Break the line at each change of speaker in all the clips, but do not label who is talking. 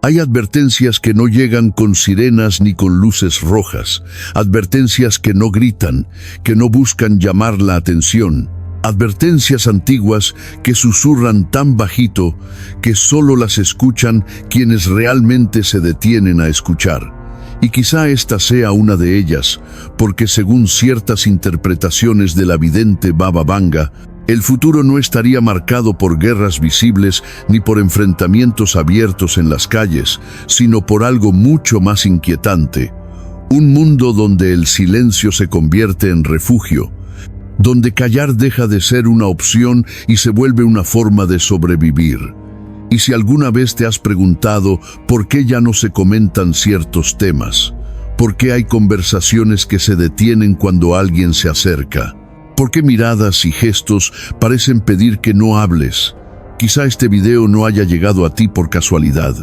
Hay advertencias que no llegan con sirenas ni con luces rojas, advertencias que no gritan, que no buscan llamar la atención, advertencias antiguas que susurran tan bajito que solo las escuchan quienes realmente se detienen a escuchar. Y quizá esta sea una de ellas, porque según ciertas interpretaciones de la vidente Baba Vanga, el futuro no estaría marcado por guerras visibles ni por enfrentamientos abiertos en las calles, sino por algo mucho más inquietante. Un mundo donde el silencio se convierte en refugio, donde callar deja de ser una opción y se vuelve una forma de sobrevivir. Y si alguna vez te has preguntado por qué ya no se comentan ciertos temas, por qué hay conversaciones que se detienen cuando alguien se acerca, ¿por qué miradas y gestos parecen pedir que no hables? Quizá este video no haya llegado a ti por casualidad.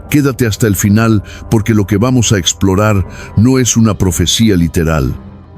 Quédate hasta el final porque lo que vamos a explorar no es una profecía literal,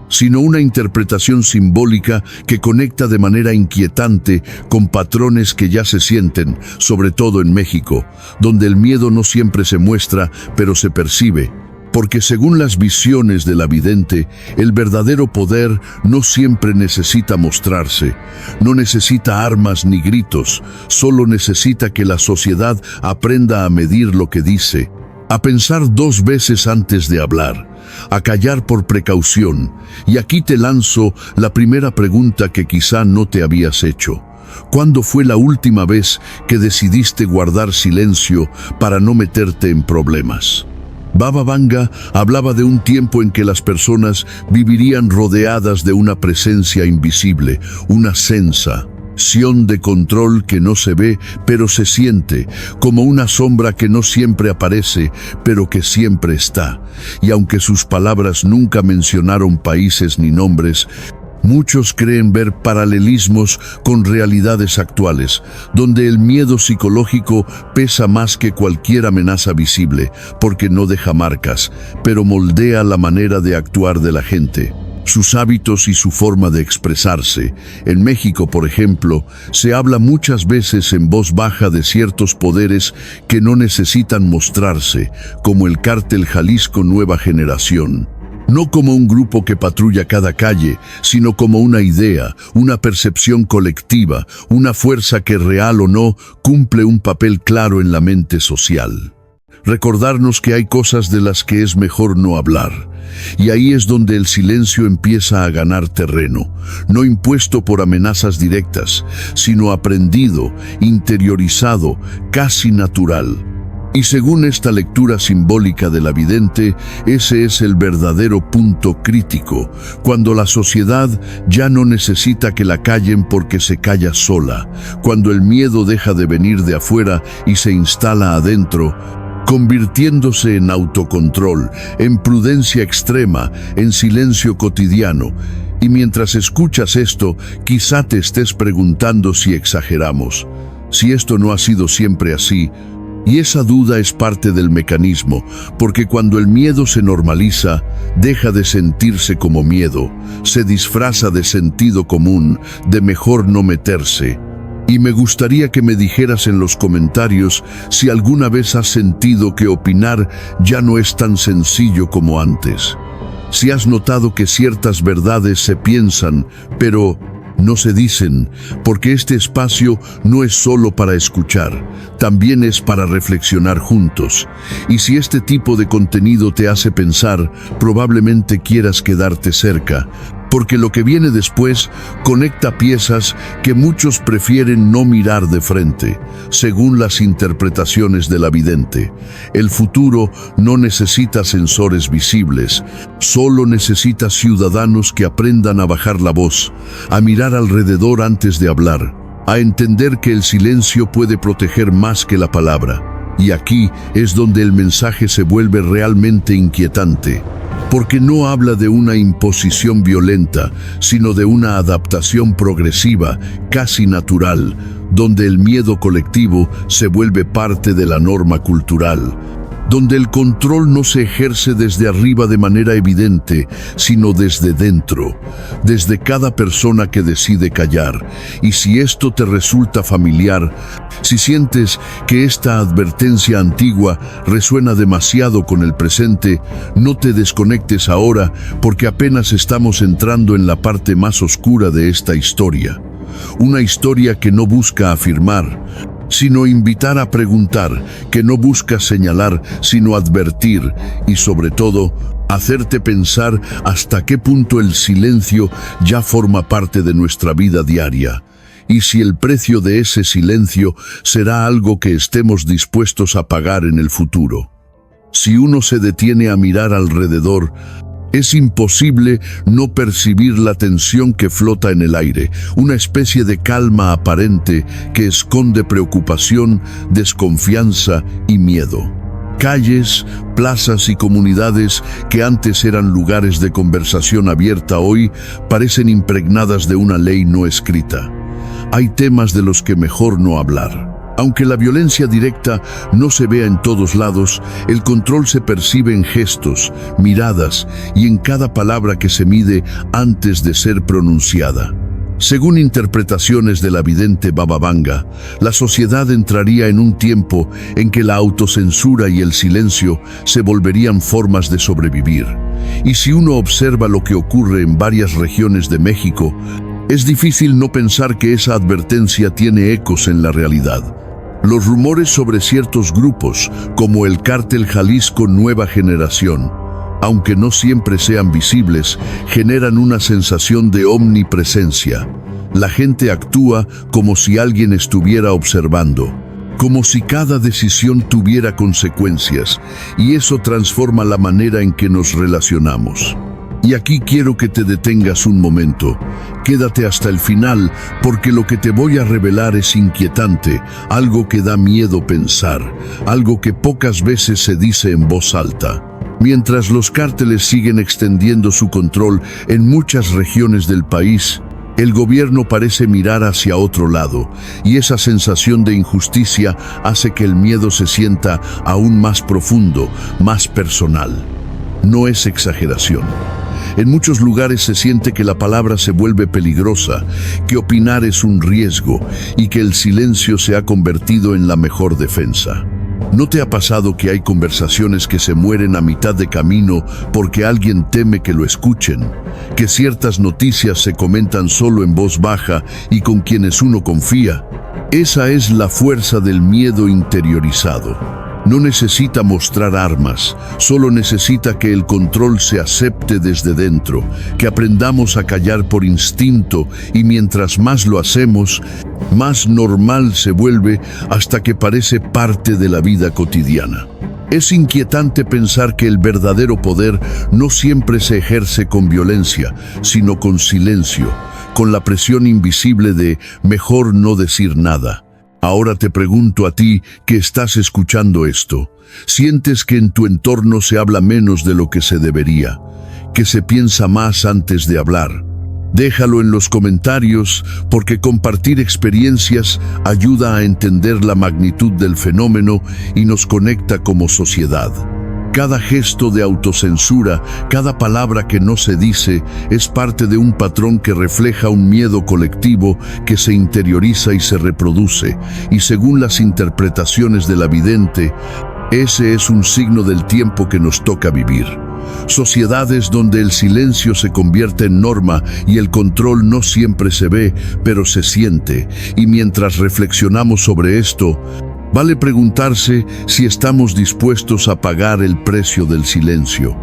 sino una interpretación simbólica que conecta de manera inquietante con patrones que ya se sienten, sobre todo en México, donde el miedo no siempre se muestra, pero se percibe. Porque según las visiones de la vidente, el verdadero poder no siempre necesita mostrarse, no necesita armas ni gritos, solo necesita que la sociedad aprenda a medir lo que dice, a pensar 2 veces antes de hablar, a callar por precaución. Y aquí te lanzo la primera pregunta que quizá no te habías hecho. ¿Cuándo fue la última vez que decidiste guardar silencio para no meterte en problemas? Baba Vanga hablaba de un tiempo en que las personas vivirían rodeadas de una presencia invisible, una sensación de control que no se ve, pero se siente, como una sombra que no siempre aparece, pero que siempre está. Y aunque sus palabras nunca mencionaron países ni nombres, muchos creen ver paralelismos con realidades actuales, donde el miedo psicológico pesa más que cualquier amenaza visible, porque no deja marcas, pero moldea la manera de actuar de la gente, sus hábitos y su forma de expresarse. En México, por ejemplo, se habla muchas veces en voz baja de ciertos poderes que no necesitan mostrarse, como el Cártel Jalisco Nueva Generación. No como un grupo que patrulla cada calle, sino como una idea, una percepción colectiva, una fuerza que, real o no, cumple un papel claro en la mente social. Recordarnos que hay cosas de las que es mejor no hablar. Y ahí es donde el silencio empieza a ganar terreno, no impuesto por amenazas directas, sino aprendido, interiorizado, casi natural. Y según esta lectura simbólica de la vidente, ese es el verdadero punto crítico, cuando la sociedad ya no necesita que la callen porque se calla sola, cuando el miedo deja de venir de afuera y se instala adentro, convirtiéndose en autocontrol, en prudencia extrema, en silencio cotidiano. Y mientras escuchas esto, quizá te estés preguntando si exageramos, si esto no ha sido siempre así. Y esa duda es parte del mecanismo, porque cuando el miedo se normaliza, deja de sentirse como miedo, se disfraza de sentido común, de mejor no meterse. Y me gustaría que me dijeras en los comentarios si alguna vez has sentido que opinar ya no es tan sencillo como antes. Si has notado que ciertas verdades se piensan, pero no se dicen, porque este espacio no es solo para escuchar, también es para reflexionar juntos. Y si este tipo de contenido te hace pensar, probablemente quieras quedarte cerca, porque lo que viene después conecta piezas que muchos prefieren no mirar de frente, según las interpretaciones de la vidente. El futuro no necesita sensores visibles, solo necesita ciudadanos que aprendan a bajar la voz, a mirar alrededor antes de hablar, a entender que el silencio puede proteger más que la palabra. Y aquí es donde el mensaje se vuelve realmente inquietante. Porque no habla de una imposición violenta, sino de una adaptación progresiva, casi natural, donde el miedo colectivo se vuelve parte de la norma cultural. donde el control no se ejerce desde arriba de manera evidente, sino desde dentro, desde cada persona que decide callar. Y si esto te resulta familiar, si sientes que esta advertencia antigua resuena demasiado con el presente, no te desconectes ahora, porque apenas estamos entrando en la parte más oscura de esta historia. Una historia que no busca afirmar, sino invitar a preguntar, que no busca señalar, sino advertir, y sobre todo, hacerte pensar hasta qué punto el silencio ya forma parte de nuestra vida diaria. Y si el precio de ese silencio será algo que estemos dispuestos a pagar en el futuro. Si uno se detiene a mirar alrededor, es imposible no percibir la tensión que flota en el aire, una especie de calma aparente que esconde preocupación, desconfianza y miedo. Calles, plazas y comunidades que antes eran lugares de conversación abierta hoy parecen impregnadas de una ley no escrita. Hay temas de los que mejor no hablar. Aunque la violencia directa no se vea en todos lados, el control se percibe en gestos, miradas y en cada palabra que se mide antes de ser pronunciada. Según interpretaciones de la vidente Baba Vanga, la sociedad entraría en un tiempo en que la autocensura y el silencio se volverían formas de sobrevivir. Y si uno observa lo que ocurre en varias regiones de México, es difícil no pensar que esa advertencia tiene ecos en la realidad. Los rumores sobre ciertos grupos, como el Cártel Jalisco Nueva Generación, aunque no siempre sean visibles, generan una sensación de omnipresencia. La gente actúa como si alguien estuviera observando, como si cada decisión tuviera consecuencias, y eso transforma la manera en que nos relacionamos. Y aquí quiero que te detengas un momento. Quédate hasta el final, porque lo que te voy a revelar es inquietante, algo que da miedo pensar, algo que pocas veces se dice en voz alta. Mientras los cárteles siguen extendiendo su control en muchas regiones del país, el gobierno parece mirar hacia otro lado, y esa sensación de injusticia hace que el miedo se sienta aún más profundo, más personal. No es exageración. En muchos lugares se siente que la palabra se vuelve peligrosa, que opinar es un riesgo y que el silencio se ha convertido en la mejor defensa. ¿No te ha pasado que hay conversaciones que se mueren a mitad de camino porque alguien teme que lo escuchen? Que ciertas noticias se comentan solo en voz baja y con quienes uno confía. Esa es la fuerza del miedo interiorizado. No necesita mostrar armas, solo necesita que el control se acepte desde dentro, que aprendamos a callar por instinto y mientras más lo hacemos, más normal se vuelve hasta que parece parte de la vida cotidiana. Es inquietante pensar que el verdadero poder no siempre se ejerce con violencia, sino con silencio, con la presión invisible de mejor no decir nada. Ahora te pregunto a ti que estás escuchando esto, ¿sientes que en tu entorno se habla menos de lo que se debería? ¿Que se piensa más antes de hablar? Déjalo en los comentarios, porque compartir experiencias ayuda a entender la magnitud del fenómeno y nos conecta como sociedad. Cada gesto de autocensura, cada palabra que no se dice, es parte de un patrón que refleja un miedo colectivo que se interioriza y se reproduce, y según las interpretaciones de la vidente, ese es un signo del tiempo que nos toca vivir. Sociedades donde el silencio se convierte en norma y el control no siempre se ve, pero se siente, y mientras reflexionamos sobre esto, vale preguntarse si estamos dispuestos a pagar el precio del silencio,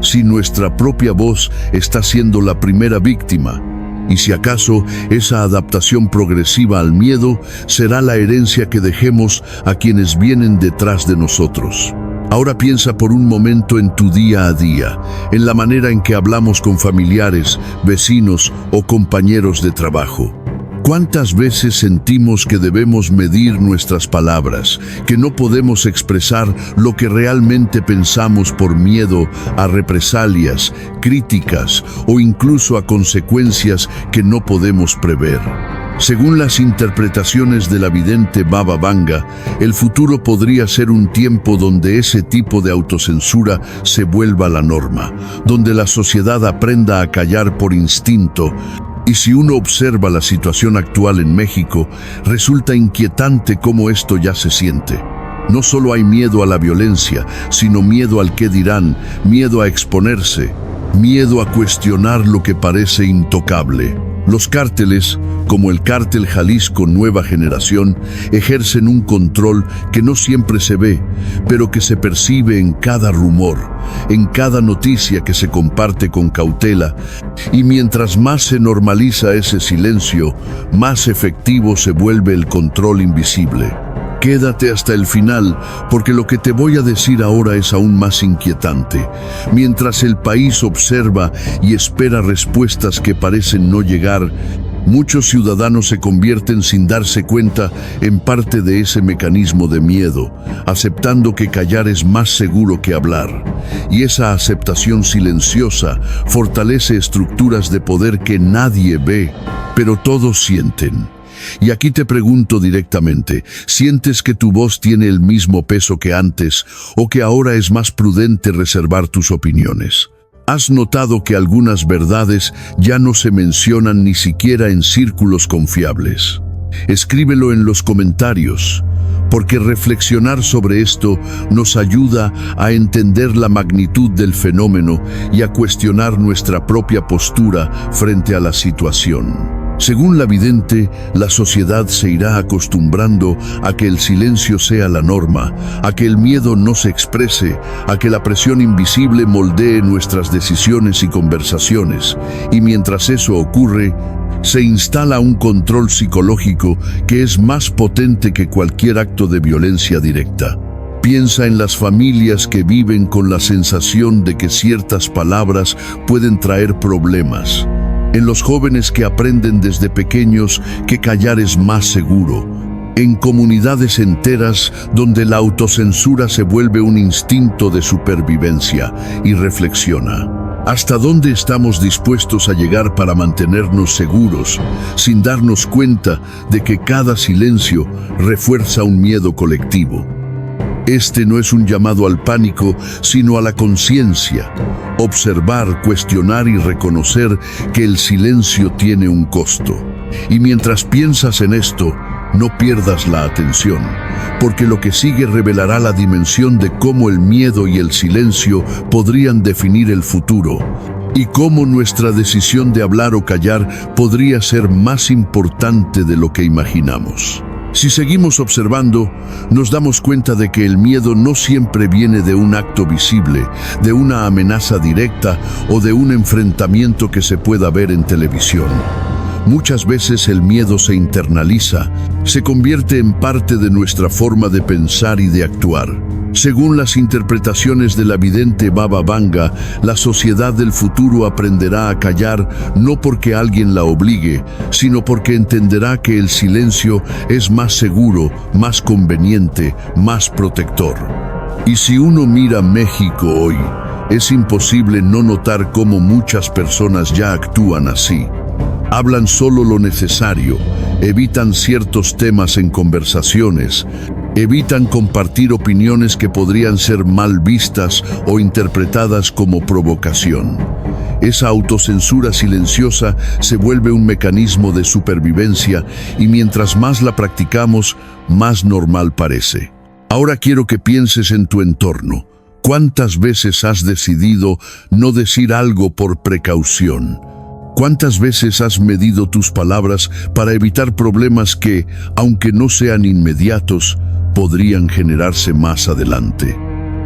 si nuestra propia voz está siendo la primera víctima, y si acaso esa adaptación progresiva al miedo será la herencia que dejemos a quienes vienen detrás de nosotros. Ahora piensa por un momento en tu día a día, en la manera en que hablamos con familiares, vecinos o compañeros de trabajo. ¿Cuántas veces sentimos que debemos medir nuestras palabras, que no podemos expresar lo que realmente pensamos por miedo a represalias, críticas o incluso a consecuencias que no podemos prever? Según las interpretaciones de la vidente Baba Vanga, el futuro podría ser un tiempo donde ese tipo de autocensura se vuelva la norma, donde la sociedad aprenda a callar por instinto. Y si uno observa la situación actual en México, resulta inquietante cómo esto ya se siente. No solo hay miedo a la violencia, sino miedo al qué dirán, miedo a exponerse, miedo a cuestionar lo que parece intocable. Los cárteles, como el cártel Jalisco Nueva Generación, ejercen un control que no siempre se ve, pero que se percibe en cada rumor, en cada noticia que se comparte con cautela, y mientras más se normaliza ese silencio, más efectivo se vuelve el control invisible. Quédate hasta el final, porque lo que te voy a decir ahora es aún más inquietante. Mientras el país observa y espera respuestas que parecen no llegar, muchos ciudadanos se convierten sin darse cuenta en parte de ese mecanismo de miedo, aceptando que callar es más seguro que hablar. Y esa aceptación silenciosa fortalece estructuras de poder que nadie ve, pero todos sienten. Y aquí te pregunto directamente, ¿sientes que tu voz tiene el mismo peso que antes o que ahora es más prudente reservar tus opiniones? ¿Has notado que algunas verdades ya no se mencionan ni siquiera en círculos confiables? Escríbelo en los comentarios, porque reflexionar sobre esto nos ayuda a entender la magnitud del fenómeno y a cuestionar nuestra propia postura frente a la situación. Según la vidente, la sociedad se irá acostumbrando a que el silencio sea la norma, a que el miedo no se exprese, a que la presión invisible moldee nuestras decisiones y conversaciones. Y mientras eso ocurre, se instala un control psicológico que es más potente que cualquier acto de violencia directa. Piensa en las familias que viven con la sensación de que ciertas palabras pueden traer problemas. En los jóvenes que aprenden desde pequeños que callar es más seguro. En comunidades enteras donde la autocensura se vuelve un instinto de supervivencia. Y reflexiona. ¿Hasta dónde estamos dispuestos a llegar para mantenernos seguros, sin darnos cuenta de que cada silencio refuerza un miedo colectivo? Este no es un llamado al pánico, sino a la conciencia. Observar, cuestionar y reconocer que el silencio tiene un costo. Y mientras piensas en esto, no pierdas la atención, porque lo que sigue revelará la dimensión de cómo el miedo y el silencio podrían definir el futuro, y cómo nuestra decisión de hablar o callar podría ser más importante de lo que imaginamos. Si seguimos observando, nos damos cuenta de que el miedo no siempre viene de un acto visible, de una amenaza directa o de un enfrentamiento que se pueda ver en televisión. Muchas veces el miedo se internaliza, se convierte en parte de nuestra forma de pensar y de actuar. Según las interpretaciones de la vidente Baba Vanga, la sociedad del futuro aprenderá a callar no porque alguien la obligue, sino porque entenderá que el silencio es más seguro, más conveniente, más protector. Y si uno mira México hoy, es imposible no notar cómo muchas personas ya actúan así. Hablan solo lo necesario, evitan ciertos temas en conversaciones, evitan compartir opiniones que podrían ser mal vistas o interpretadas como provocación. Esa autocensura silenciosa se vuelve un mecanismo de supervivencia y mientras más la practicamos, más normal parece. Ahora quiero que pienses en tu entorno. ¿Cuántas veces has decidido no decir algo por precaución? ¿Cuántas veces has medido tus palabras para evitar problemas que, aunque no sean inmediatos, podrían generarse más adelante?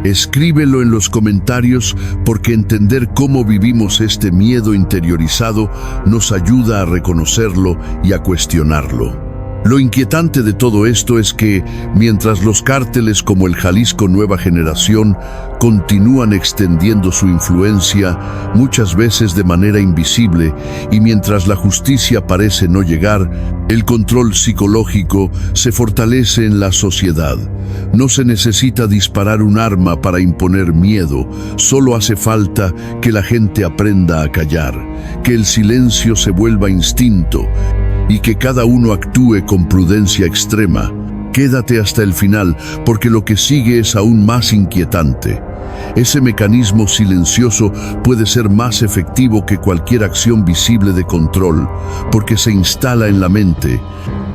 Escríbelo en los comentarios porque entender cómo vivimos este miedo interiorizado nos ayuda a reconocerlo y a cuestionarlo. Lo inquietante de todo esto es que, mientras los cárteles como el Jalisco Nueva Generación continúan extendiendo su influencia, muchas veces de manera invisible, y mientras la justicia parece no llegar, el control psicológico se fortalece en la sociedad. No se necesita disparar un arma para imponer miedo, solo hace falta que la gente aprenda a callar, que el silencio se vuelva instinto, y que cada uno actúe con prudencia extrema. Quédate hasta el final, porque lo que sigue es aún más inquietante. Ese mecanismo silencioso puede ser más efectivo que cualquier acción visible de control, porque se instala en la mente,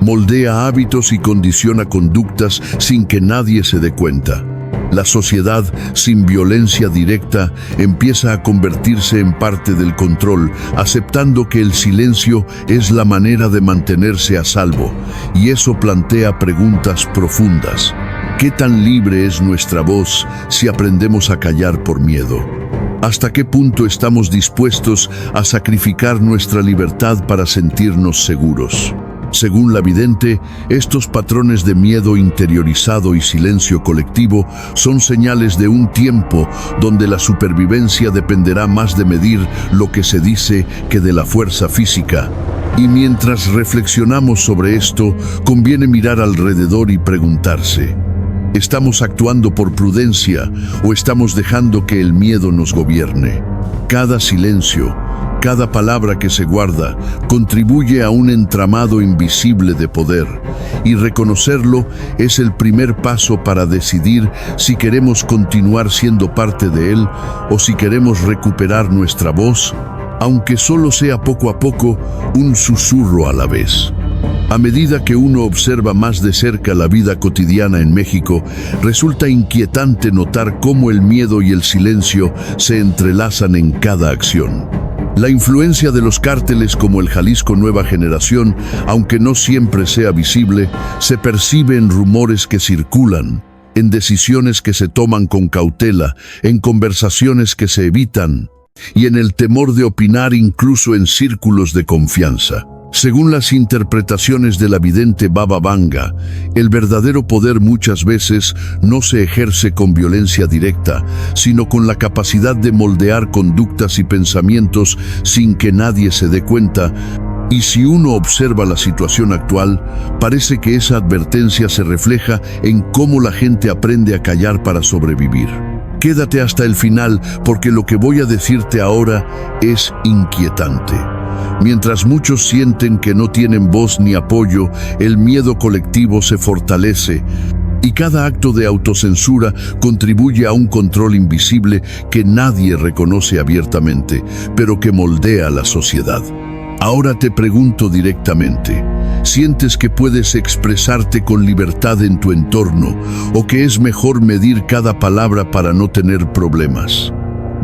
moldea hábitos y condiciona conductas sin que nadie se dé cuenta. La sociedad, sin violencia directa, empieza a convertirse en parte del control, aceptando que el silencio es la manera de mantenerse a salvo, y eso plantea preguntas profundas. ¿Qué tan libre es nuestra voz si aprendemos a callar por miedo? ¿Hasta qué punto estamos dispuestos a sacrificar nuestra libertad para sentirnos seguros? Según la vidente, estos patrones de miedo interiorizado y silencio colectivo son señales de un tiempo donde la supervivencia dependerá más de medir lo que se dice que de la fuerza física. Y mientras reflexionamos sobre esto, conviene mirar alrededor y preguntarse: ¿estamos actuando por prudencia o estamos dejando que el miedo nos gobierne? Cada silencio, cada palabra que se guarda, contribuye a un entramado invisible de poder, y reconocerlo es el primer paso para decidir si queremos continuar siendo parte de él o si queremos recuperar nuestra voz, aunque solo sea poco a poco, un susurro a la vez. A medida que uno observa más de cerca la vida cotidiana en México, resulta inquietante notar cómo el miedo y el silencio se entrelazan en cada acción. La influencia de los cárteles como el Jalisco Nueva Generación, aunque no siempre sea visible, se percibe en rumores que circulan, en decisiones que se toman con cautela, en conversaciones que se evitan, y en el temor de opinar incluso en círculos de confianza. Según las interpretaciones de la vidente Baba Vanga, el verdadero poder muchas veces no se ejerce con violencia directa, sino con la capacidad de moldear conductas y pensamientos sin que nadie se dé cuenta. Y si uno observa la situación actual, parece que esa advertencia se refleja en cómo la gente aprende a callar para sobrevivir. Quédate hasta el final, porque lo que voy a decirte ahora es inquietante. Mientras muchos sienten que no tienen voz ni apoyo, el miedo colectivo se fortalece, y cada acto de autocensura contribuye a un control invisible que nadie reconoce abiertamente, pero que moldea la sociedad. Ahora te pregunto directamente: ¿sientes que puedes expresarte con libertad en tu entorno o que es mejor medir cada palabra para no tener problemas?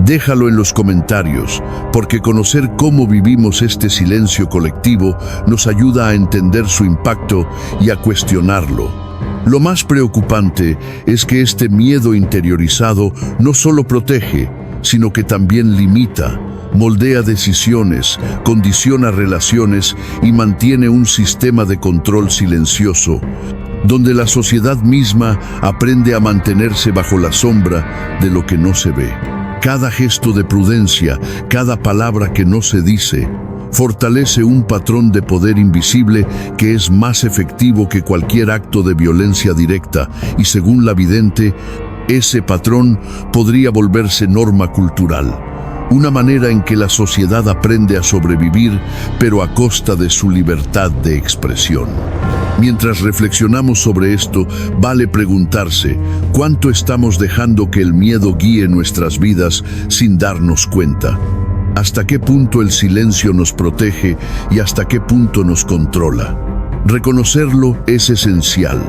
Déjalo en los comentarios, porque conocer cómo vivimos este silencio colectivo nos ayuda a entender su impacto y a cuestionarlo. Lo más preocupante es que este miedo interiorizado no solo protege, sino que también limita, moldea decisiones, condiciona relaciones y mantiene un sistema de control silencioso, donde la sociedad misma aprende a mantenerse bajo la sombra de lo que no se ve. Cada gesto de prudencia, cada palabra que no se dice, fortalece un patrón de poder invisible que es más efectivo que cualquier acto de violencia directa, y según la vidente, ese patrón podría volverse norma cultural, una manera en que la sociedad aprende a sobrevivir, pero a costa de su libertad de expresión. Mientras reflexionamos sobre esto, vale preguntarse: ¿cuánto estamos dejando que el miedo guíe nuestras vidas sin darnos cuenta? ¿Hasta qué punto el silencio nos protege y hasta qué punto nos controla? Reconocerlo es esencial,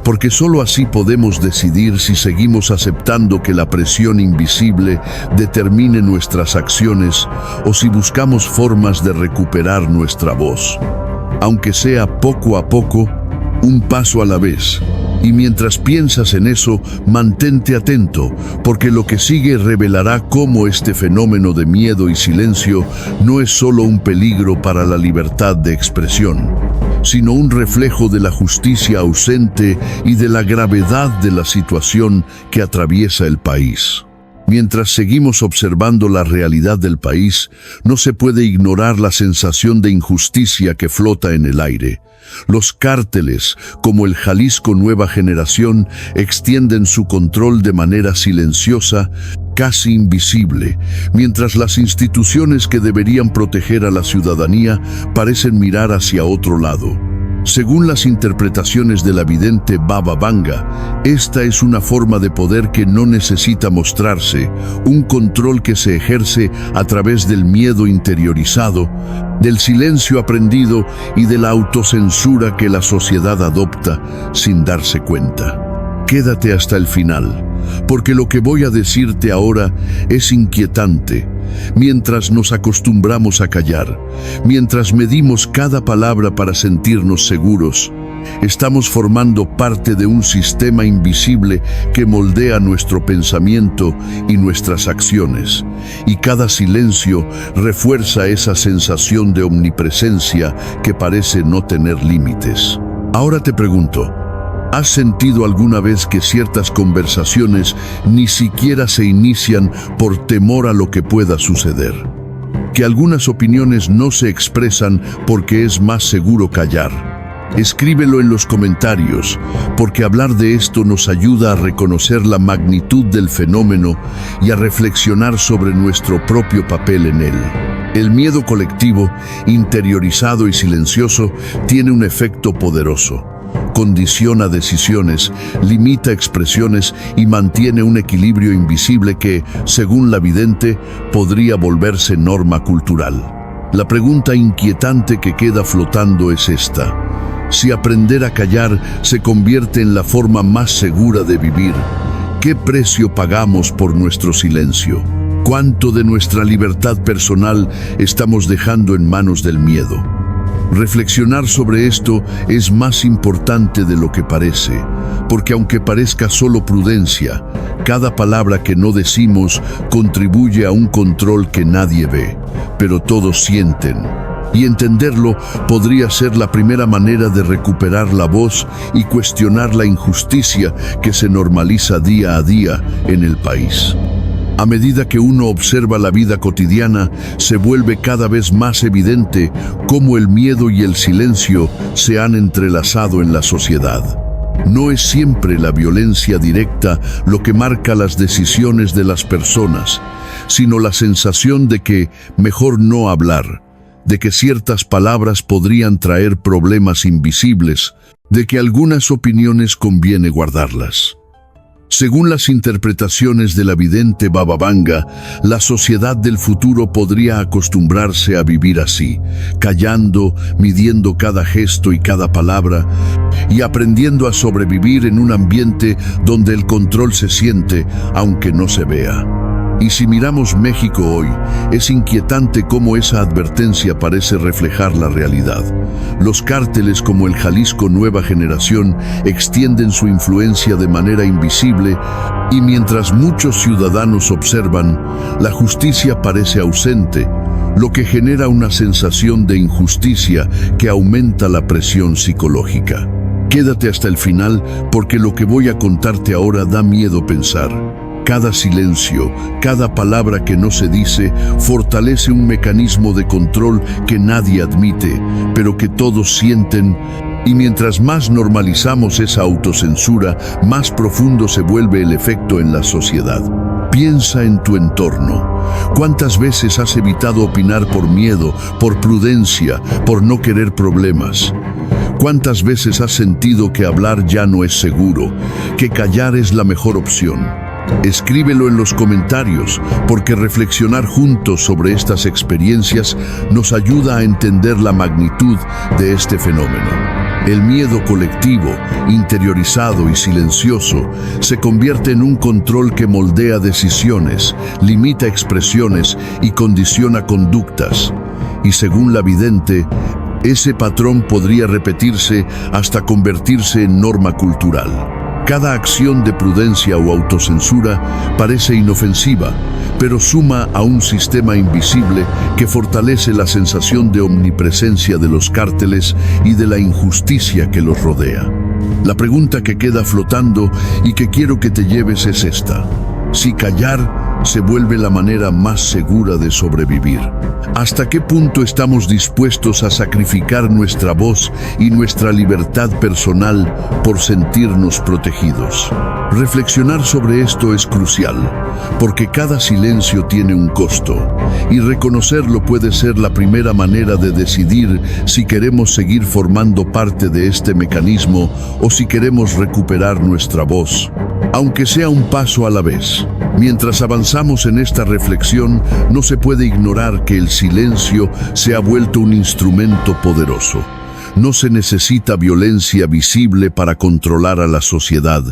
porque solo así podemos decidir si seguimos aceptando que la presión invisible determine nuestras acciones o si buscamos formas de recuperar nuestra voz. Aunque sea poco a poco, un paso a la vez. Y mientras piensas en eso, mantente atento, porque lo que sigue revelará cómo este fenómeno de miedo y silencio no es solo un peligro para la libertad de expresión, sino un reflejo de la justicia ausente y de la gravedad de la situación que atraviesa el país. Mientras seguimos observando la realidad del país, no se puede ignorar la sensación de injusticia que flota en el aire. Los cárteles, como el Jalisco Nueva Generación, extienden su control de manera silenciosa, casi invisible, mientras las instituciones que deberían proteger a la ciudadanía parecen mirar hacia otro lado. Según las interpretaciones de la vidente Baba Vanga, esta es una forma de poder que no necesita mostrarse, un control que se ejerce a través del miedo interiorizado, del silencio aprendido y de la autocensura que la sociedad adopta sin darse cuenta. Quédate hasta el final, porque lo que voy a decirte ahora es inquietante. Mientras nos acostumbramos a callar, mientras medimos cada palabra para sentirnos seguros, estamos formando parte de un sistema invisible que moldea nuestro pensamiento y nuestras acciones. Y cada silencio refuerza esa sensación de omnipresencia que parece no tener límites. Ahora te pregunto, ¿has sentido alguna vez que ciertas conversaciones ni siquiera se inician por temor a lo que pueda suceder? Que algunas opiniones no se expresan porque es más seguro callar. Escríbelo en los comentarios, porque hablar de esto nos ayuda a reconocer la magnitud del fenómeno y a reflexionar sobre nuestro propio papel en él. El miedo colectivo, interiorizado y silencioso, tiene un efecto poderoso. Condiciona decisiones, limita expresiones y mantiene un equilibrio invisible que, según la vidente, podría volverse norma cultural. La pregunta inquietante que queda flotando es esta: si aprender a callar se convierte en la forma más segura de vivir, ¿qué precio pagamos por nuestro silencio? ¿Cuánto de nuestra libertad personal estamos dejando en manos del miedo? Reflexionar sobre esto es más importante de lo que parece, porque aunque parezca solo prudencia, cada palabra que no decimos contribuye a un control que nadie ve, pero todos sienten. Y entenderlo podría ser la primera manera de recuperar la voz y cuestionar la injusticia que se normaliza día a día en el país. A medida que uno observa la vida cotidiana, se vuelve cada vez más evidente cómo el miedo y el silencio se han entrelazado en la sociedad. No es siempre la violencia directa lo que marca las decisiones de las personas, sino la sensación de que mejor no hablar, de que ciertas palabras podrían traer problemas invisibles, de que algunas opiniones conviene guardarlas. Según las interpretaciones de la vidente Baba Vanga, la sociedad del futuro podría acostumbrarse a vivir así, callando, midiendo cada gesto y cada palabra, y aprendiendo a sobrevivir en un ambiente donde el control se siente, aunque no se vea. Y si miramos México hoy, es inquietante cómo esa advertencia parece reflejar la realidad. Los cárteles como el Jalisco Nueva Generación extienden su influencia de manera invisible y mientras muchos ciudadanos observan, la justicia parece ausente, lo que genera una sensación de injusticia que aumenta la presión psicológica. Quédate hasta el final porque lo que voy a contarte ahora da miedo pensar. Cada silencio, cada palabra que no se dice, fortalece un mecanismo de control que nadie admite, pero que todos sienten, y mientras más normalizamos esa autocensura, más profundo se vuelve el efecto en la sociedad. Piensa en tu entorno. ¿Cuántas veces has evitado opinar por miedo, por prudencia, por no querer problemas? ¿Cuántas veces has sentido que hablar ya no es seguro, que callar es la mejor opción? Escríbelo en los comentarios, porque reflexionar juntos sobre estas experiencias nos ayuda a entender la magnitud de este fenómeno. El miedo colectivo, interiorizado y silencioso, se convierte en un control que moldea decisiones, limita expresiones y condiciona conductas. Y según la vidente, ese patrón podría repetirse hasta convertirse en norma cultural. Cada acción de prudencia o autocensura parece inofensiva, pero suma a un sistema invisible que fortalece la sensación de omnipresencia de los cárteles y de la injusticia que los rodea. La pregunta que queda flotando y que quiero que te lleves es esta: si callar se vuelve la manera más segura de sobrevivir. ¿Hasta qué punto estamos dispuestos a sacrificar nuestra voz y nuestra libertad personal por sentirnos protegidos? Reflexionar sobre esto es crucial, porque cada silencio tiene un costo, y reconocerlo puede ser la primera manera de decidir si queremos seguir formando parte de este mecanismo o si queremos recuperar nuestra voz, aunque sea un paso a la vez. Mientras avanzamos en esta reflexión, no se puede ignorar que el silencio se ha vuelto un instrumento poderoso. No se necesita violencia visible para controlar a la sociedad.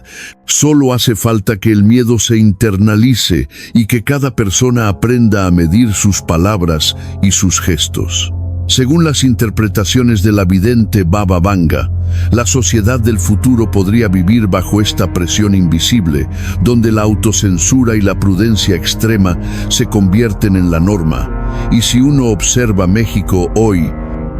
Solo hace falta que el miedo se internalice y que cada persona aprenda a medir sus palabras y sus gestos. Según las interpretaciones de la vidente Baba Vanga, la sociedad del futuro podría vivir bajo esta presión invisible, donde la autocensura y la prudencia extrema se convierten en la norma. Y si uno observa México hoy,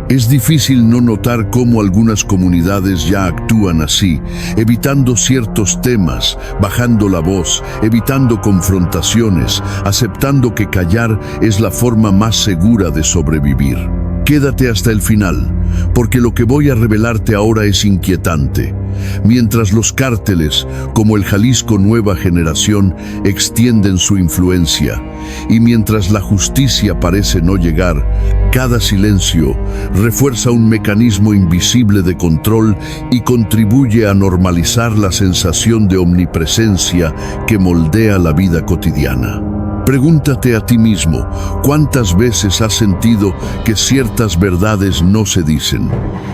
es difícil no notar cómo algunas comunidades ya actúan así, evitando ciertos temas, bajando la voz, evitando confrontaciones, aceptando que callar es la forma más segura de sobrevivir. Quédate hasta el final, porque lo que voy a revelarte ahora es inquietante. Mientras los cárteles, como el Jalisco Nueva Generación, extienden su influencia, y mientras la justicia parece no llegar, cada silencio refuerza un mecanismo invisible de control y contribuye a normalizar la sensación de omnipresencia que moldea la vida cotidiana. Pregúntate a ti mismo, ¿cuántas veces has sentido que ciertas verdades no se dicen,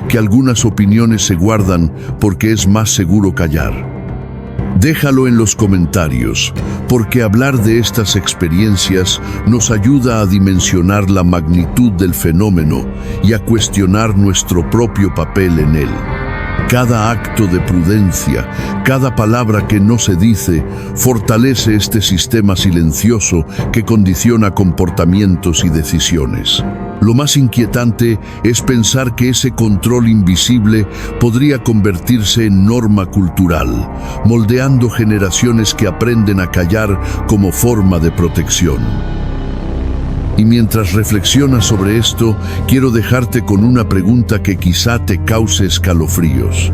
que algunas opiniones se guardan porque es más seguro callar? Déjalo en los comentarios, porque hablar de estas experiencias nos ayuda a dimensionar la magnitud del fenómeno y a cuestionar nuestro propio papel en él. Cada acto de prudencia, cada palabra que no se dice, fortalece este sistema silencioso que condiciona comportamientos y decisiones. Lo más inquietante es pensar que ese control invisible podría convertirse en norma cultural, moldeando generaciones que aprenden a callar como forma de protección. Y mientras reflexionas sobre esto, quiero dejarte con una pregunta que quizá te cause escalofríos.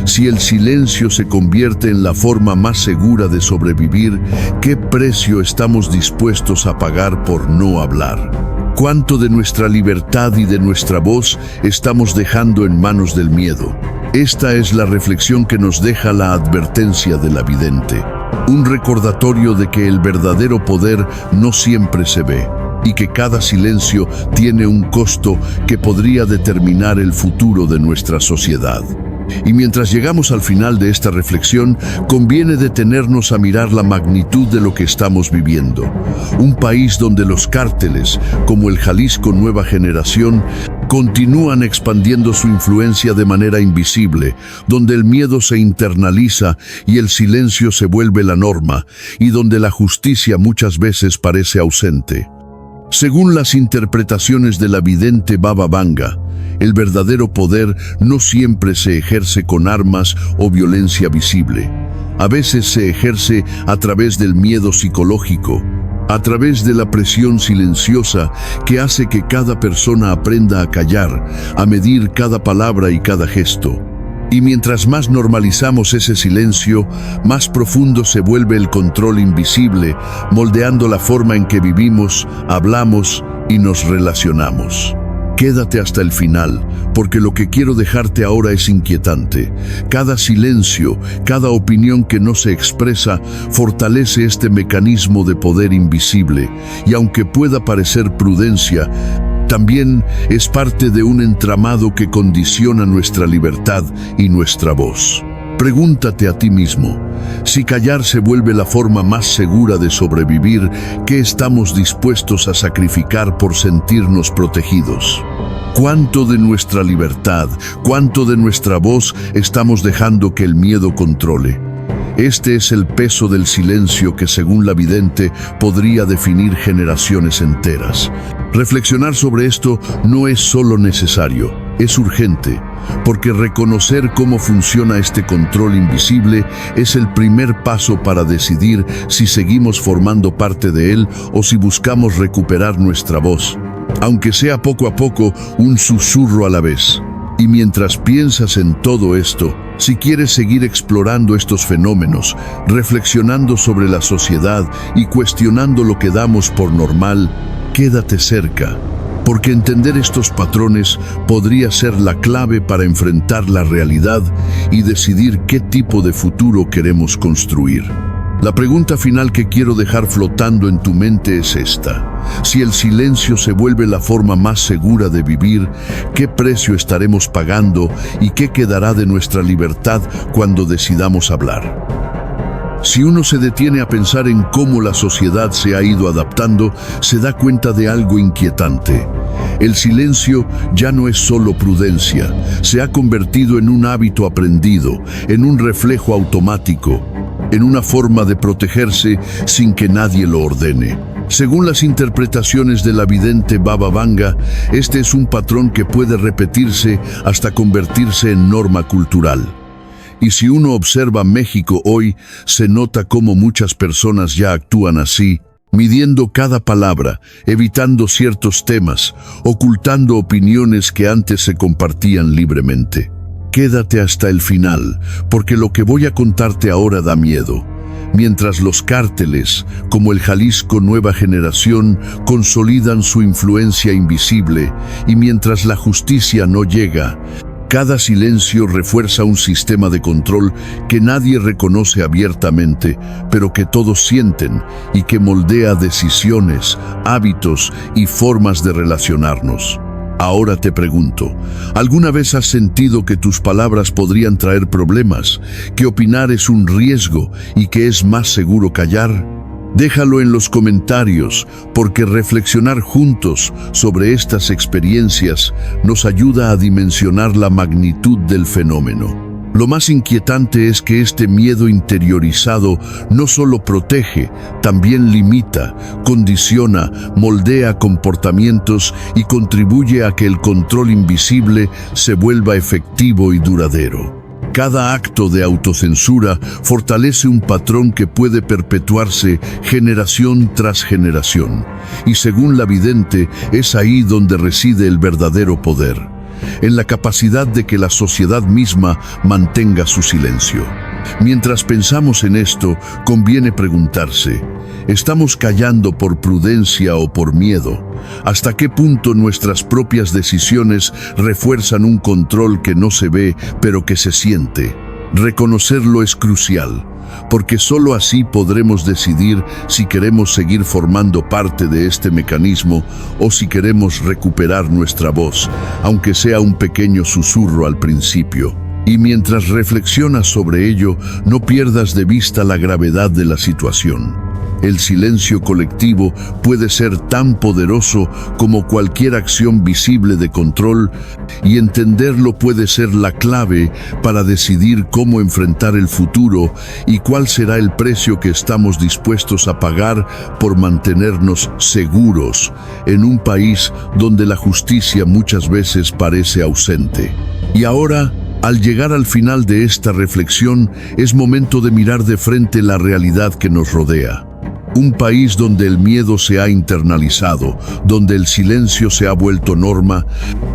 Si el silencio se convierte en la forma más segura de sobrevivir, ¿qué precio estamos dispuestos a pagar por no hablar? ¿Cuánto de nuestra libertad y de nuestra voz estamos dejando en manos del miedo? Esta es la reflexión que nos deja la advertencia de la vidente. Un recordatorio de que el verdadero poder no siempre se ve, y que cada silencio tiene un costo que podría determinar el futuro de nuestra sociedad. Y mientras llegamos al final de esta reflexión, conviene detenernos a mirar la magnitud de lo que estamos viviendo. Un país donde los cárteles, como el Jalisco Nueva Generación, continúan expandiendo su influencia de manera invisible, donde el miedo se internaliza y el silencio se vuelve la norma, y donde la justicia muchas veces parece ausente. Según las interpretaciones de la vidente Baba Vanga, el verdadero poder no siempre se ejerce con armas o violencia visible. A veces se ejerce a través del miedo psicológico, a través de la presión silenciosa que hace que cada persona aprenda a callar, a medir cada palabra y cada gesto. Y mientras más normalizamos ese silencio, más profundo se vuelve el control invisible, moldeando la forma en que vivimos, hablamos y nos relacionamos. Quédate hasta el final, porque lo que quiero dejarte ahora es inquietante. Cada silencio, cada opinión que no se expresa, fortalece este mecanismo de poder invisible, y aunque pueda parecer prudencia, también es parte de un entramado que condiciona nuestra libertad y nuestra voz. Pregúntate a ti mismo, si callar se vuelve la forma más segura de sobrevivir, ¿qué estamos dispuestos a sacrificar por sentirnos protegidos? ¿Cuánto de nuestra libertad, cuánto de nuestra voz estamos dejando que el miedo controle? Este es el peso del silencio que, según la vidente, podría definir generaciones enteras. Reflexionar sobre esto no es solo necesario, Es urgente, porque reconocer cómo funciona este control invisible es el primer paso para decidir si seguimos formando parte de él o si buscamos recuperar nuestra voz, aunque sea poco a poco, un susurro a la vez. Y mientras piensas en todo esto, si quieres seguir explorando estos fenómenos, reflexionando sobre la sociedad y cuestionando lo que damos por normal, quédate cerca, porque entender estos patrones podría ser la clave para enfrentar la realidad y decidir qué tipo de futuro queremos construir. La pregunta final que quiero dejar flotando en tu mente es esta. Si el silencio se vuelve la forma más segura de vivir, ¿qué precio estaremos pagando y qué quedará de nuestra libertad cuando decidamos hablar? Si uno se detiene a pensar en cómo la sociedad se ha ido adaptando, se da cuenta de algo inquietante. El silencio ya no es solo prudencia, se ha convertido en un hábito aprendido, en un reflejo automático, en una forma de protegerse sin que nadie lo ordene. Según las interpretaciones de la vidente Baba Vanga, este es un patrón que puede repetirse hasta convertirse en norma cultural. Y si uno observa México hoy, se nota cómo muchas personas ya actúan así, midiendo cada palabra, evitando ciertos temas, ocultando opiniones que antes se compartían libremente. Quédate hasta el final, porque lo que voy a contarte ahora da miedo. Mientras los cárteles, como el Jalisco Nueva Generación, consolidan su influencia invisible, y mientras la justicia no llega, cada silencio refuerza un sistema de control que nadie reconoce abiertamente, pero que todos sienten y que moldea decisiones, hábitos y formas de relacionarnos. Ahora te pregunto, ¿alguna vez has sentido que tus palabras podrían traer problemas, que opinar es un riesgo y que es más seguro callar? Déjalo en los comentarios, porque reflexionar juntos sobre estas experiencias nos ayuda a dimensionar la magnitud del fenómeno. Lo más inquietante es que este miedo interiorizado no solo protege, también limita, condiciona, moldea comportamientos y contribuye a que el control invisible se vuelva efectivo y duradero. Cada acto de autocensura fortalece un patrón que puede perpetuarse generación tras generación. Y según la vidente, es ahí donde reside el verdadero poder, en la capacidad de que la sociedad misma mantenga su silencio. Mientras pensamos en esto, conviene preguntarse, ¿estamos callando por prudencia o por miedo? ¿Hasta qué punto nuestras propias decisiones refuerzan un control que no se ve, pero que se siente? Reconocerlo es crucial, porque solo así podremos decidir si queremos seguir formando parte de este mecanismo o si queremos recuperar nuestra voz, aunque sea un pequeño susurro al principio. Y mientras reflexionas sobre ello, no pierdas de vista la gravedad de la situación. El silencio colectivo puede ser tan poderoso como cualquier acción visible de control, y entenderlo puede ser la clave para decidir cómo enfrentar el futuro y cuál será el precio que estamos dispuestos a pagar por mantenernos seguros en un país donde la justicia muchas veces parece ausente. Y ahora, al llegar al final de esta reflexión, es momento de mirar de frente la realidad que nos rodea. Un país donde el miedo se ha internalizado, donde el silencio se ha vuelto norma,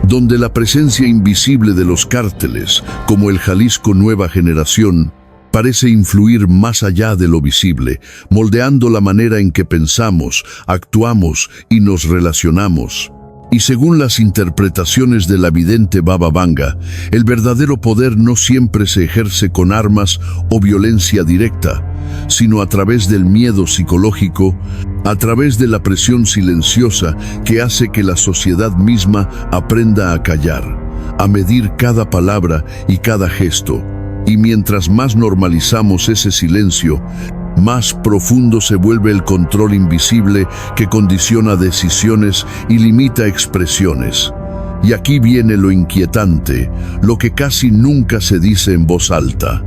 donde la presencia invisible de los cárteles, como el Jalisco Nueva Generación, parece influir más allá de lo visible, moldeando la manera en que pensamos, actuamos y nos relacionamos. Y según las interpretaciones de la vidente Baba Vanga, el verdadero poder no siempre se ejerce con armas o violencia directa, sino a través del miedo psicológico, a través de la presión silenciosa que hace que la sociedad misma aprenda a callar, a medir cada palabra y cada gesto. Y mientras más normalizamos ese silencio, más profundo se vuelve el control invisible que condiciona decisiones y limita expresiones. Y aquí viene lo inquietante, lo que casi nunca se dice en voz alta.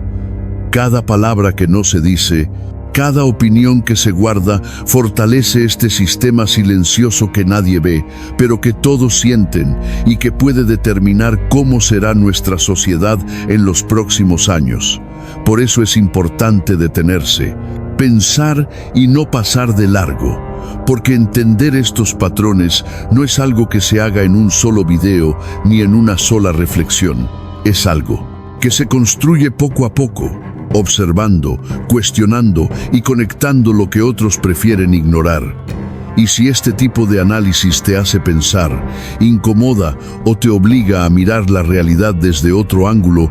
Cada palabra que no se dice, Cada opinión que se guarda fortalece este sistema silencioso que nadie ve, pero que todos sienten y que puede determinar cómo será nuestra sociedad en los próximos años. Por eso es importante detenerse, pensar y no pasar de largo, porque entender estos patrones no es algo que se haga en un solo video ni en una sola reflexión. Es algo que se construye poco a poco, observando, cuestionando y conectando lo que otros prefieren ignorar. Y si este tipo de análisis te hace pensar, incomoda o te obliga a mirar la realidad desde otro ángulo,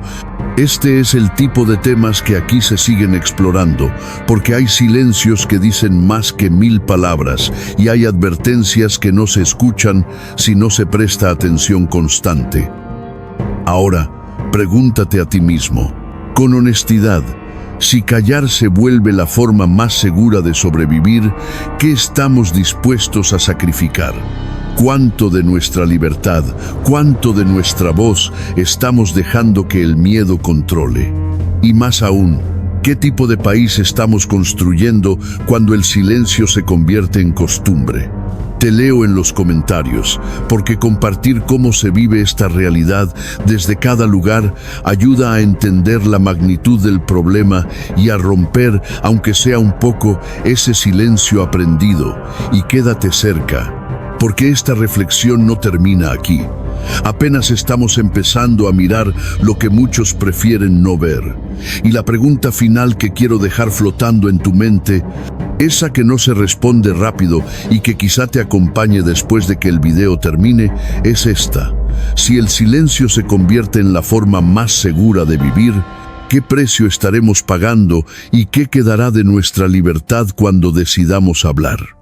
este es el tipo de temas que aquí se siguen explorando, porque hay silencios que dicen más que 1000 palabras y hay advertencias que no se escuchan si no se presta atención constante. Ahora, pregúntate a ti mismo, con honestidad, si callar se vuelve la forma más segura de sobrevivir, ¿qué estamos dispuestos a sacrificar? ¿Cuánto de nuestra libertad, cuánto de nuestra voz estamos dejando que el miedo controle? Y más aún, ¿qué tipo de país estamos construyendo cuando el silencio se convierte en costumbre? Te leo en los comentarios, porque compartir cómo se vive esta realidad desde cada lugar ayuda a entender la magnitud del problema y a romper, aunque sea un poco, ese silencio aprendido. Y quédate cerca, porque esta reflexión no termina aquí. Apenas estamos empezando a mirar lo que muchos prefieren no ver. Y la pregunta final que quiero dejar flotando en tu mente, esa que no se responde rápido y que quizá te acompañe después de que el video termine, es esta. Si el silencio se convierte en la forma más segura de vivir, ¿qué precio estaremos pagando y qué quedará de nuestra libertad cuando decidamos hablar?